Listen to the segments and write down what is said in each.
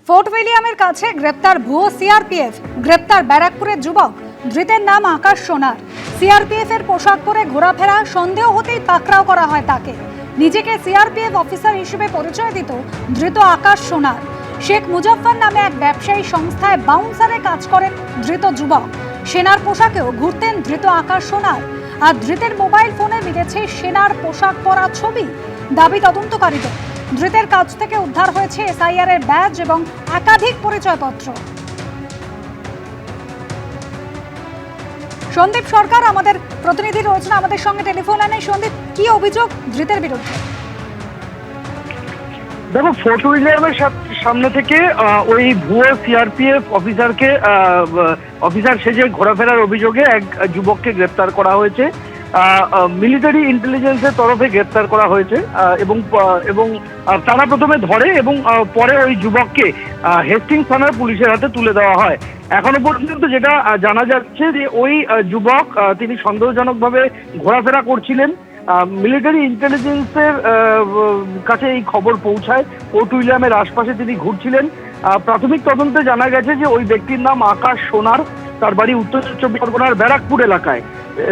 Fort উইলিয়ামের কাছে গ্রেপ্তার ভুয়ো সিআরপিএফ। গ্রেপ্তার ব্যারাকপুরের যুবক, ধৃতের নাম আকাশ সোনার। সিআরপিএফ এর পোশাক পরে ঘোরাফেরা, সন্দেহ হতেই পাকড়াও করা হয় তাকে। নিজেকে সিআরপিএফ অফিসার হিসেবে পরিচয় দিত ধৃত আকাশ সোনার। শেখ মুজফ্ফর নামে এক ব্যবসায়ী সংস্থায় বাউন্সারে কাজ করেন ধৃত যুবক। সেনার পোশাকেও ঘুরতেন ধৃত আকাশ সোনার। আর ধৃতের মোবাইল ফোনে মিলেছে সেনার পোশাক পরা ছবি। দাবি তদন্তকারীদের, ধৃতের কাছ থেকে উদ্ধার হয়েছে এসআইআর এর ব্যাজ এবং একাধিক পরিচয়পত্র। সন্দীপ সরকার আমাদের প্রতিনিধি রয়েছেন আমাদের সঙ্গে টেলিফোন লাইনে। সন্দীপ, কি অভিযোগ ধৃতের বিরুদ্ধে? দেখো, ফোর্ট উইলিয়ামের সামনে থেকে ওই ভুয়ো সিআরপিএফ অফিসার সেজে ঘোরাফেরার অভিযোগে এক যুবককে গ্রেপ্তার করা হয়েছে। মিলিটারি ইন্টেলিজেন্সের তরফে গ্রেপ্তার করা হয়েছে এবং তারা প্রথমে ধরে এবং পরে ওই যুবককে হেস্টিংস থানার পুলিশের হাতে তুলে দেওয়া হয়। এখনো পর্যন্ত যেটা জানা যাচ্ছে যে ওই যুবক তিনি সন্দেহজনকভাবে ঘোরাফেরা করছিলেন। মিলিটারি ইন্টেলিজেন্সের কাছে এই খবর পৌঁছায়। ফোর্ট উইলিয়ামের আশপাশে তিনি ঘুরছিলেন। প্রাথমিক তদন্তে জানা গেছে যে ওই ব্যক্তির নাম আকাশ সোনার। তার বাড়ি উত্তর চব্বিশ পরগনার ব্যারাকপুর এলাকায়।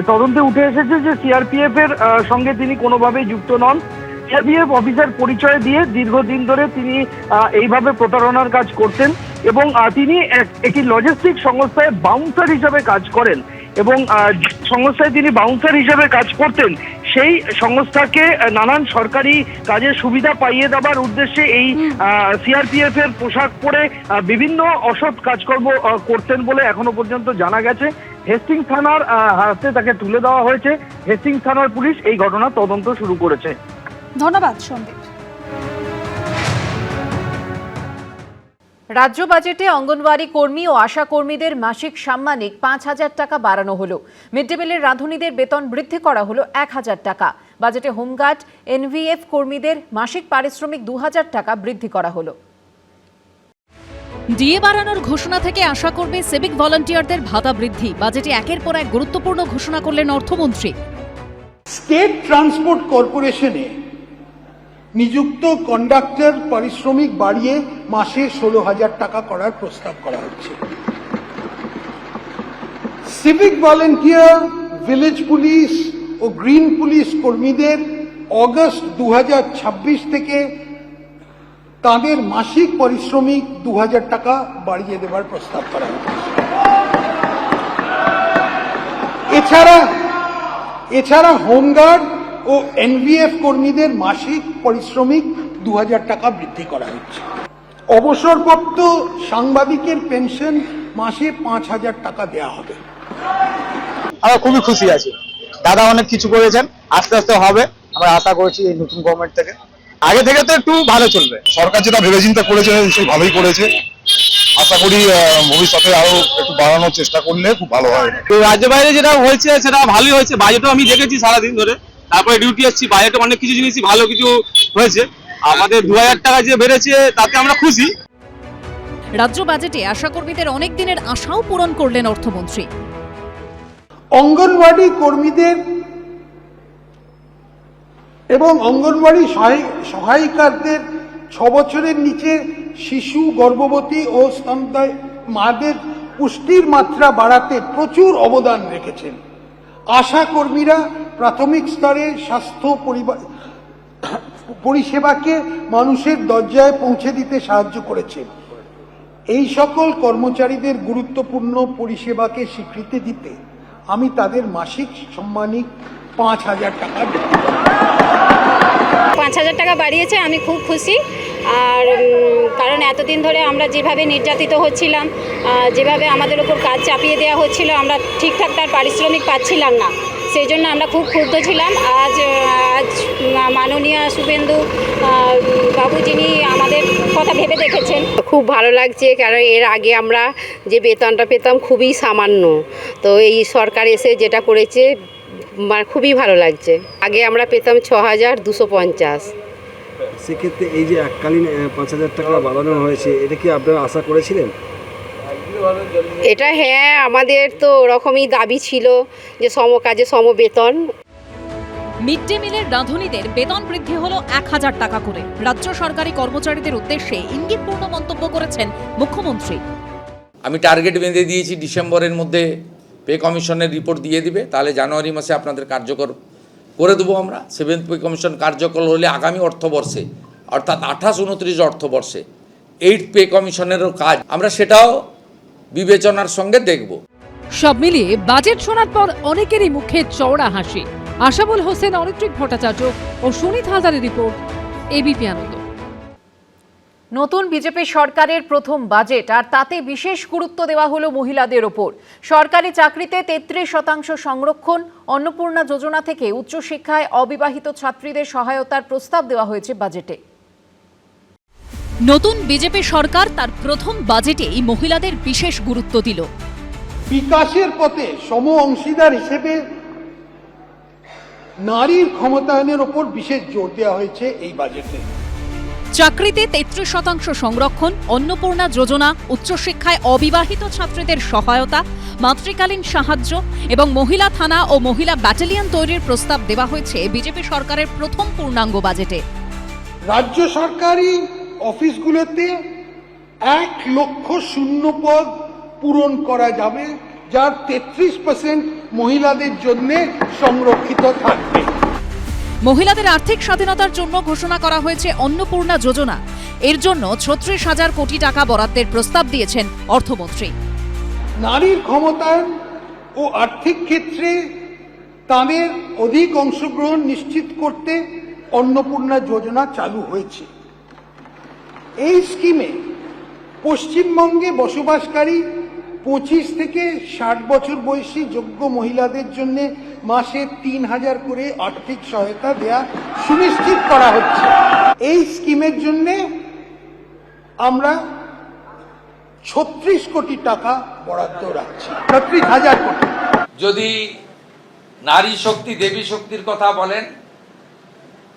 তদন্তে উঠে এসেছে যে সিআরপিএফ এর সঙ্গে তিনি কোনোভাবেই যুক্ত নন। সিআরপিএফ অফিসার পরিচয় দিয়ে দীর্ঘদিন ধরে তিনি এইভাবে প্রতারণার কাজ করতেন এবং তিনি একটি লজিস্টিক সংস্থায় বাউন্সার হিসাবে কাজ করেন এবং সংস্থায় তিনি বাউন্সার হিসেবে কাজ করতেন। সেই সংস্থাকে নানান সরকারি কাজের সুবিধা পাইয়ে দেওয়ার উদ্দেশ্যে এই সিআরপিএফ এর পোশাক পরে বিভিন্ন অসৎ কাজকর্ম করতেন বলে এখনো পর্যন্ত জানা গেছে। হেস্টিংস থানার হাতে তাকে তুলে দেওয়া হয়েছে। হেস্টিংস থানার পুলিশ এই ঘটনার তদন্ত শুরু করেছে। ধন্যবাদ সন্দীপ। রাজ্য বাজেটে অঙ্গনওয়াড়ি কর্মী ও আশা কর্মীদের মাসিক সাম্মানিক ৫,০০০ টাকা বাড়ানো হলো। মিড ডে মিলের রাঁধুনিদের বেতন বৃদ্ধি করা হলো ১,০০০ টাকা। বাজেটে হোমগার্ড, এনভিএফ কর্মীদের মাসিক পারিশ্রমিক ২,০০০ টাকা বৃদ্ধি করা হলো। ডিএ বাড়ানোর ঘোষণা থেকে আশা কর্মী, সিভিক ভলান্টিয়ারদের ভাতা বৃদ্ধি। বাজেটে একের পর এক গুরুত্বপূর্ণ ঘোষণা করলেন অর্থমন্ত্রী। স্টেট ট্রান্সপোর্ট কর্পোরেশনে নিযুক্ত কন্ডাক্টর পারিশ্রমিক বাড়িয়ে মাসে ১৬,০০০ টাকা করার প্রস্তাব করা হচ্ছে। সিভিক ভলান্টিয়ার, ভিলেজ পুলিশ ও গ্রিন পুলিশ কর্মীদের অগস্ট ২০২৬ থেকে তাদের মাসিক পারিশ্রমিক ২,০০০ টাকা বাড়িয়ে দেওয়ার প্রস্তাব করা হচ্ছে। এছাড়া হোমগার্ড ও এনভিএফ কর্মীদের মাসিক পারিশ্রমিক ২,০০০ টাকা বৃদ্ধি করা হচ্ছে। অবসরপ্রাপ্ত সাংবাদিকের পেনশন মাসে ৫,০০০ টাকা দেওয়া হবে। আমরা খুবই খুশি আছি। দাদা অনেক কিছু করেছেন, আস্তে আস্তে হবে, আমরা আশা করছি এই নতুন গভর্নমেন্ট থেকে। আগে থেকে তো একটু ভালো চলবে। সরকার যেটা ভেবে চিন্তা করেছে সেই ভালোই করেছে। আশা করি ভবিষ্যতে আরো একটু বাড়ানোর চেষ্টা করলে খুব ভালো হয়। তো রাজ্য বাইরে যেটা হয়েছে সেটা ভালোই হয়েছে। বাজেটও আমি দেখেছি সারাদিন ধরে, তারপরে ডিউটি আসছি। বাজেটে অনেক কিছু জিনিসই ভালো কিছু হয়েছে। আমাদের ২,০০০ টাকা যে বেড়েছে তাতে আমরা খুশি। রাজ্য বাজেটে আশা কর্মীদের অনেক দিনের আশাও পূরণ করলেন অর্থমন্ত্রী। অঙ্গনওয়াড়ি কর্মীদের এবং অঙ্গনওয়াড়ি সহায়িকাদের ৬ বছরের নিচে শিশু, গর্ভবতী ও স্তন্যদায়ী মাদের পুষ্টির মাত্রা বাড়াতে প্রচুর অবদান রেখেছেন। আশা কর্মীরা প্রাথমিক স্তরে স্বাস্থ্য পরিষেবাকে মানুষের দরজায় পৌঁছে দিতে সাহায্য করেছেন। এই সকল কর্মচারীদের গুরুত্বপূর্ণ পরিষেবাকে স্বীকৃতি দিতে আমি তাদের মাসিক সাম্মানিক ৫,০০০ টাকা দেব। ৫,০০০ টাকা বাড়িয়েছে, আমি খুব খুশি। আর কারণ এতদিন ধরে আমরা যেভাবে নির্যাতিত হচ্ছিলাম, যেভাবে আমাদের ওপর কাজ চাপিয়ে দেওয়া হচ্ছিল, আমরা ঠিকঠাক তার পারিশ্রমিক পাচ্ছিলাম না। সেই জন্য আমরা খুব ক্ষুব্ধ ছিলাম। আজ মাননীয় শুভেন্দু বাবু যিনি আমাদের কথা ভেবে দেখেছেন, খুব ভালো লাগছে। কারণ এর আগে আমরা যে বেতনটা পেতাম খুবই সামান্য, তো এই সরকার এসে যেটা করেছে খুবই ভালো লাগছে। আগে আমরা পেতাম ৬,২৫০। সেক্ষেত্রে এই যে এককালীন ৫,০০০ টাকা বাড়ানো হয়েছে, এটা কি আপনারা আশা করেছিলেন? এটা আমাদের তো ওরকমই দাবি ছিল যে সম কাজে সম বেতন। মিড ডে মিলের রাঁধুনিদের বেতন বৃদ্ধি হলো 1000 টাকা করে। রাজ্য সরকারি কর্মচারীদের উদ্দেশ্যে ইঙ্গিতপূর্ণ মন্তব্য করেছেন মুখ্যমন্ত্রী। আমি টার্গেট বেঁধে দিয়েছি, ডিসেম্বরের মধ্যে পে কমিশনের রিপোর্ট দিয়ে দিবে, তাহলে জানুয়ারি মাসে আপনাদের কার্যকর করে দেবো আমরা। 7th পে কমিশন কার্যকর হলে আগামী অর্থবর্ষে অর্থাৎ 28-29 অর্থবর্ষে 8th পে কমিশনেরও কাজ আমরা সেটাও বিবেচনার সঙ্গে দেখব। সব মিলিয়ে বাজেট শোনার পর অনেকেরই মুখে চওড়া হাসি। আশাবুল হোসেন, অরিত্রিক ভট্টাচার্য ও সুনীত হালদারের রিপোর্ট, এবিপি আনন্দ। নতুন বিজেপি সরকারের প্রথম বাজেট, আর তাতে বিশেষ গুরুত্ব দেওয়া হলো মহিলাদের ওপর। সরকারি চাকরিতে 33% সংরক্ষণ, অন্নপূর্ণা যোজনা থেকে উচ্চশিক্ষায় অবিবাহিত ছাত্রীদের সহায়তার প্রস্তাব দেওয়া হয়েছে বাজেটে। নতুন বিজেপি সরকার তার প্রথম বাজেটেই মহিলাদের বিশেষ গুরুত্ব দিল। বিকাশের পথে সম অংশীদার হিসেবে নারীর ক্ষমতায়নের ওপর বিশেষ জোর দেওয়া হয়েছে এই বাজেটে। চাকরিতে 33% সংরক্ষণ, অন্নপূর্ণা যোজনা, উচ্চশিক্ষায় অবিবাহিত ছাত্রীদের সহায়তা, মাতৃকালীন সাহায্য এবং মহিলা থানা ও মহিলা ব্যাটালিয়ন তৈরির প্রস্তাব দেওয়া হয়েছে বিজেপি সরকারের প্রথম পূর্ণাঙ্গ বাজেটে। রাজ্য সরকারি অফিসগুলোতে 1 লক্ষ শূন্য পদ পূরণ করা যাবে, যার 33% মহিলাদের জন্য সংরক্ষিত থাকবে। মহিলাদের আর্থিক স্বাধীনতার জন্য ঘোষণা করা হয়েছে অন্নপূর্ণা যোজনা। এর জন্য 36,000 কোটি টাকা বরাদ্দের প্রস্তাব দিয়েছেন অর্থমন্ত্রী। নারীর ক্ষমতায়ন ও আর্থিক ক্ষেত্রে তাদের অধিক অংশগ্রহণ নিশ্চিত করতে অন্নপূর্ণা যোজনা চালু হয়েছে। এই স্কিমে পশ্চিমবঙ্গে বসবাসকারী 25 থেকে 60 বছর বয়সী যোগ্য মহিলাদের জন্য মাসে 3000 করে আর্থিক সহায়তা দেয়া সুনিশ্চিত করা হচ্ছে। এই স্কিমের জন্য আমরা 36 কোটি টাকা বরাদ্দ রাখছি, 36,000 কোটি। যদি নারী শক্তি দেবী শক্তির কথা বলেন,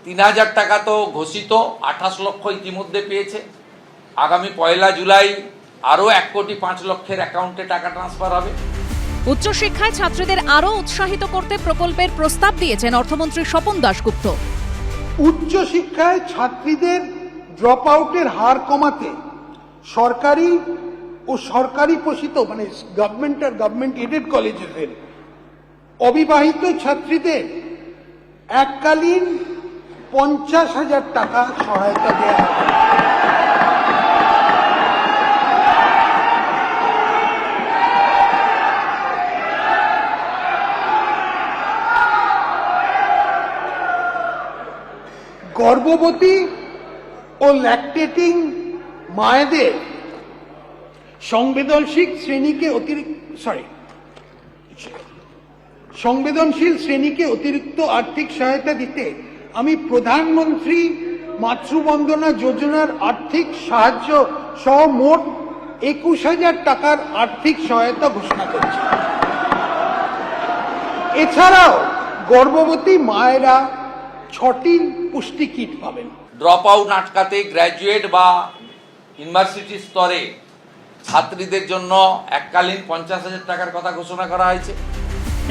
3000 টাকা তো ঘোষিত, 28 লক্ষ ইতিমধ্যে পেয়েছে। আগামী 1 জুলাই আরও 1,05,00,000 অ্যাকাউন্টে টাকা ট্রান্সফার হবে। উচ্চশিক্ষায় ছাত্রীদের আরও উৎসাহিত করতে প্রকল্পের প্রস্তাব দিয়েছেন অর্থমন্ত্রী স্বপন দাশগুপ্ত। উচ্চশিক্ষায় ছাত্রীদের ড্রপ আউটের হার কমাতে সরকারি ও সরকারি পোষিত মানে গভর্নমেন্ট আর গভর্নমেন্ট এডেড কলেজের অবিবাহিত ছাত্রীদের এককালীন 50,000 টাকা সহায়তা দেওয়া হবে। গর্ভবতী ও ল্যাকটেটিং মায়েদের সংবেদনশীল শ্রেণীকে অতিরিক্ত আর্থিক সহায়তা দিতে আমি প্রধানমন্ত্রী মাতৃবন্দনা যোজনার আর্থিক সাহায্য সহ মোট 21,000 টাকার আর্থিক সহায়তা ঘোষণা করছি। এছাড়াও গর্ভবতী মায়েরা 6টি পুষ্টি কিট পাবেন। ড্রপ আউট আটকাতে গ্র্যাজুয়েট বা ইউনিভার্সিটি স্তরে ছাত্রীদের জন্য এককালীন 50,000 টাকার কথা ঘোষণা করা হয়েছে।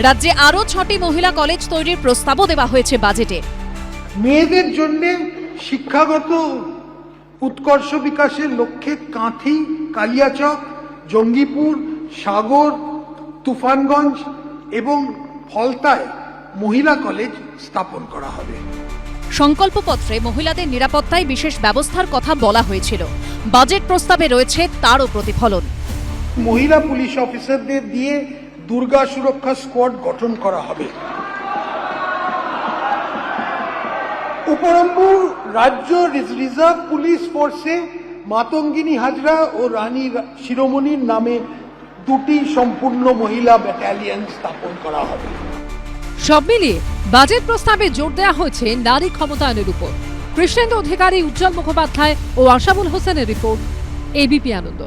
রাজ্যে আরও 6টি মহিলা কলেজ তৈরির প্রস্তাবও দেওয়া হয়েছে বাজেটে। মেয়েদের জন্য শিক্ষাগত উৎকর্ষ বিকাশের লক্ষ্যে কাঁথি, কালিয়াচক, জঙ্গিপুর, সাগর, তুফানগঞ্জ এবং ফলতায় মহিলা কলেজ স্থাপন করা হবে। সংকল্পপত্রে মহিলাদের নিরাপত্তায় বিশেষ ব্যবস্থার কথা বলা হয়েছিল। বাজেট প্রস্তাবে রয়েছে তারও প্রতিফলন। মহিলা পুলিশ অফিসারদের দিয়ে দুর্গা সুরক্ষা স্কোয়াড গঠন করা হবে। উপরন্তু রাজ্য রিজার্ভ পুলিশ ফোর্সে মাতঙ্গিনী হাজরা ও রানী শিরোমণির নামে 2টি সম্পূর্ণ মহিলা ব্যাটালিয়ন স্থাপন করা হবে। সব মিলিয়ে বাজেট প্রস্তাবে জোর দেওয়া হয়েছে নারী ক্ষমতায়নের উপর। কৃষ্ণেন্দু অধিকারী, উজ্জ্বল মুখোপাধ্যায় ও আশাবুল হোসেনের রিপোর্ট, এবিপি আনন্দ।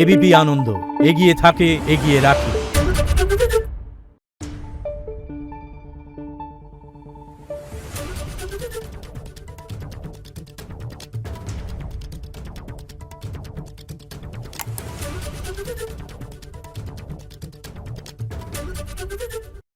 এবিপি আনন্দ, এগিয়ে থাকে, এগিয়ে রাখে। Thank you.